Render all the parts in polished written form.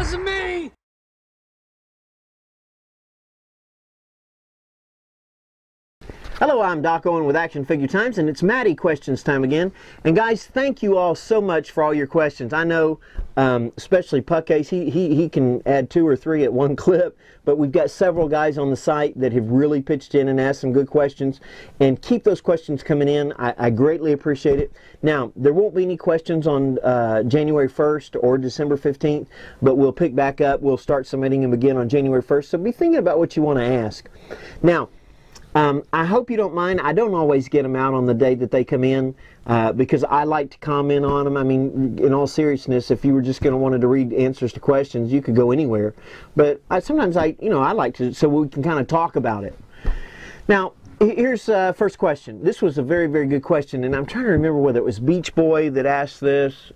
wasn't me! Hello, I'm Doc Owen with Action Figure Times, and it's Matty questions time again. And guys, thank you all so much for all your questions. I know, especially Puckcase, he can add 2 or 3 at one clip, but we've got several guys on the site that have really pitched in and asked some good questions. And keep those questions coming in. I greatly appreciate it. Now, there won't be any questions on January 1st or December 15th, but we'll pick back up. We'll start submitting them again on January 1st, so be thinking about what you want to ask. Now, I hope you don't mind. I don't always get them out on the day that they come in because I like to comment on them. I mean, in all seriousness, if you were just going to want to read answers to questions, you could go anywhere. But sometimes I like to, so we can kind of talk about it. Now, here's first question. This was a very, very good question, and I'm trying to remember whether it was Beach Boy that asked this.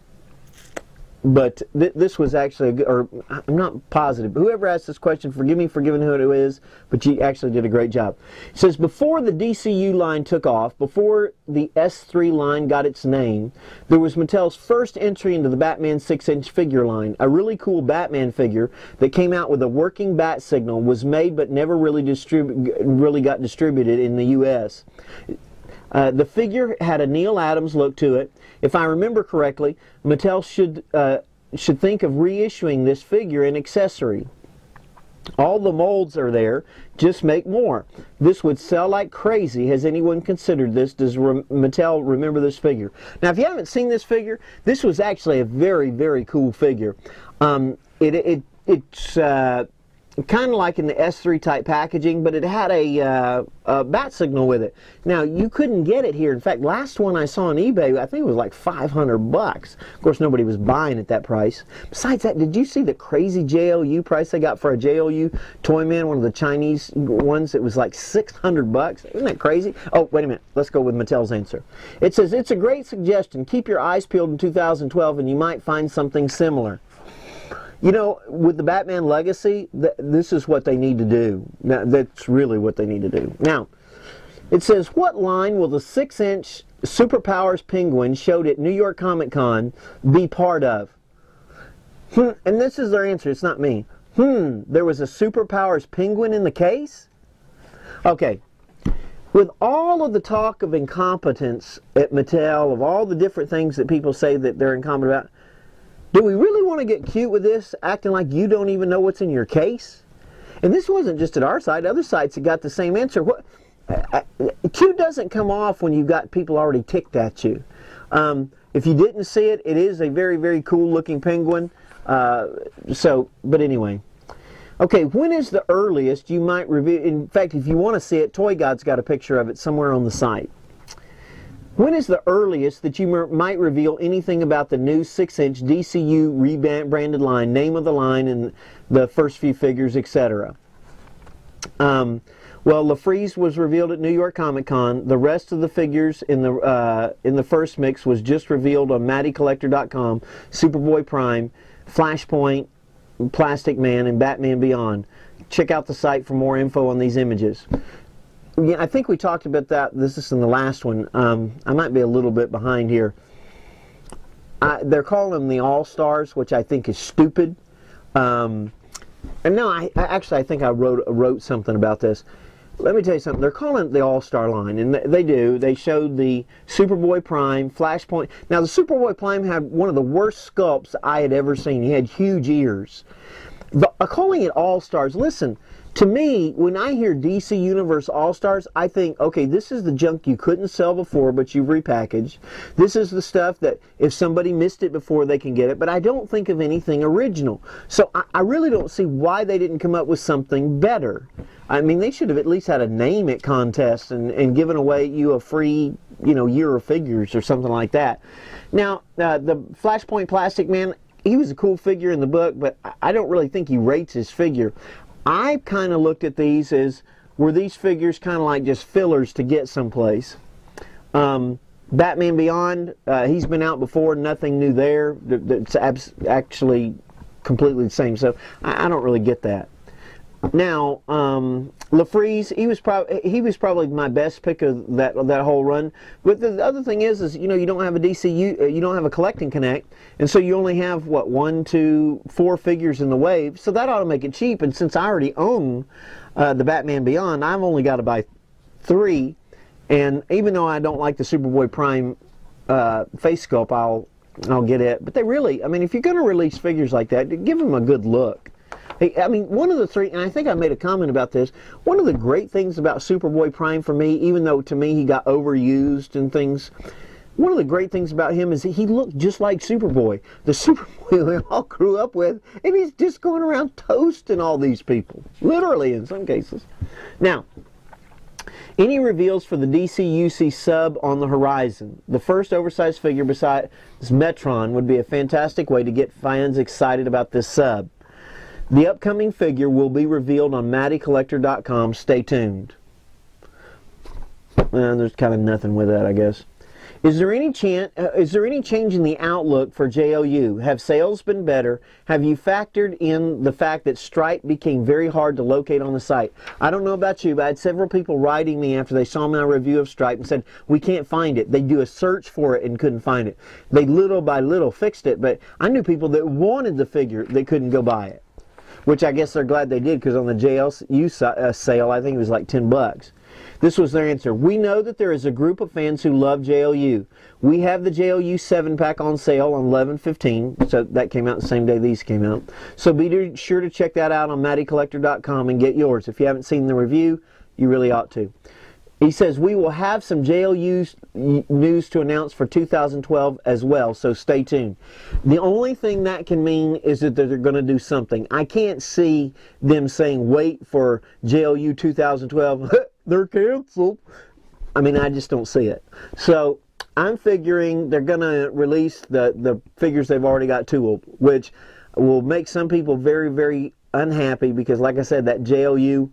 But this was actually, or I'm not positive. Whoever asked this question, forgive me for giving who it is, but you actually did a great job. It says, before the DCU line took off, before the S3 line got its name, there was Mattel's first entry into the Batman 6-inch figure line. A really cool Batman figure that came out with a working bat signal, was made but never really got distributed in the U.S. The figure had a Neal Adams look to it. If I remember correctly, Mattel should think of reissuing this figure in accessory. All the molds are there, just make more. This would sell like crazy. Has anyone considered this? Does Mattel remember this figure? Now, if you haven't seen this figure, this was actually a very, very cool figure. It's kind of like in the S3 type packaging, but it had a bat signal with it. Now, you couldn't get it here. In fact, last one I saw on eBay, I think it was like 500 bucks. Of course, nobody was buying at that price. Besides that, did you see the crazy JLU price they got for a JLU Toyman, one of the Chinese ones? It was like 600 bucks. Isn't that crazy? Oh, wait a minute. Let's go with Mattel's answer. It says, it's a great suggestion. Keep your eyes peeled in 2012 and you might find something similar. You know, with the Batman Legacy, this is what they need to do. Now, that's really what they need to do. Now, it says, what line will the 6-inch Superpowers Penguin showed at New York Comic Con be part of? And this is their answer. It's not me. There was a Superpowers Penguin in the case? Okay. With all of the talk of incompetence at Mattel, of all the different things that people say that they're incompetent about, do we really want to get cute with this, acting like you don't even know what's in your case? And this wasn't just at our site. Other sites have got the same answer. Cute doesn't come off when you've got people already ticked at you. If you didn't see it, it is a very, very cool looking penguin. But anyway. Okay, when is the earliest you might review? In fact, if you want to see it, Toy God's got a picture of it somewhere on the site. When is the earliest that you might reveal anything about the new 6-inch DCU rebranded line, name of the line, and the first few figures, etc.? Well, LaFreeze was revealed at New York Comic Con. The rest of the figures in the first mix was just revealed on MattyCollector.com, Superboy Prime, Flashpoint, Plastic Man, and Batman Beyond. Check out the site for more info on these images. Yeah, I think we talked about that. This is in the last one. I might be a little bit behind here. They're calling them the All-Stars, which I think is stupid. And no, I think I wrote something about this. Let me tell you something. They're calling it the All-Star line, and they do. They showed the Superboy Prime, Flashpoint. Now, the Superboy Prime had one of the worst sculpts I had ever seen. He had huge ears. But calling it All-Stars, listen, to me, when I hear DC Universe All-Stars, I think, okay, this is the junk you couldn't sell before, but you've repackaged. This is the stuff that if somebody missed it before, they can get it. But I don't think of anything original. So I really don't see why they didn't come up with something better. I mean, they should have at least had a name it contest and given away you a free, year of figures or something like that. Now, the Flashpoint Plastic Man, he was a cool figure in the book, but I don't really think he rates his figure. I kind of looked at these as, were these figures kind of like just fillers to get someplace? Batman Beyond, he's been out before, nothing new there. It's actually completely the same, so I don't really get that. Now, LaFreeze, he was probably my best pick of that whole run. But the other thing is you know, you don't have a DCU, you don't have a collecting connect, and so you only have what, 1, 2, 4 figures in the wave. So that ought to make it cheap. And since I already own the Batman Beyond, I've only got to buy 3. And even though I don't like the Superboy Prime face sculpt, I'll get it. But they really, I mean, if you're going to release figures like that, give them a good look. Hey, I mean, one of the 3, and I think I made a comment about this, one of the great things about Superboy Prime for me, even though to me he got overused and things, one of the great things about him is that he looked just like Superboy. The Superboy we all grew up with, and he's just going around toasting all these people. Literally, in some cases. Now, any reveals for the DC-UC sub on the horizon? The first oversized figure besides Metron would be a fantastic way to get fans excited about this sub. The upcoming figure will be revealed on MattyCollector.com. Stay tuned. There's kind of nothing with that, I guess. Is there any change in the outlook for JLU? Have sales been better? Have you factored in the fact that Stripe became very hard to locate on the site? I don't know about you, but I had several people writing me after they saw my review of Stripe and said, we can't find it. They do a search for it and couldn't find it. They little by little fixed it, but I knew people that wanted the figure that couldn't go buy it. Which I guess they're glad they did, because on the JLU sale, I think it was like 10 bucks. This was their answer. We know that there is a group of fans who love JLU. We have the JLU 7-pack on sale on 11/15, so that came out the same day these came out. So be sure to check that out on MattyCollector.com and get yours. If you haven't seen the review, you really ought to. He says, we will have some JLU news to announce for 2012 as well, so stay tuned. The only thing that can mean is that they're going to do something. I can't see them saying, wait for JLU 2012. They're canceled. I mean, I just don't see it. So I'm figuring they're going to release the figures they've already got tooled, which will make some people very, very unhappy because, like I said, that JLU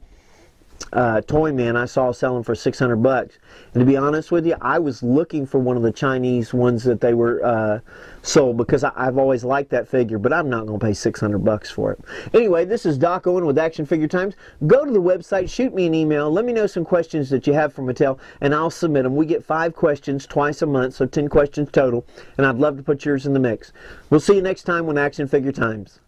Toyman I saw selling for 600 bucks. And to be honest with you, I was looking for one of the Chinese ones that they were sold because I've always liked that figure, but I'm not going to pay 600 bucks for it. Anyway, this is Doc Owen with Action Figure Times. Go to the website, shoot me an email, let me know some questions that you have for Mattel, and I'll submit them. We get 5 questions twice a month, so 10 questions total, and I'd love to put yours in the mix. We'll see you next time on Action Figure Times.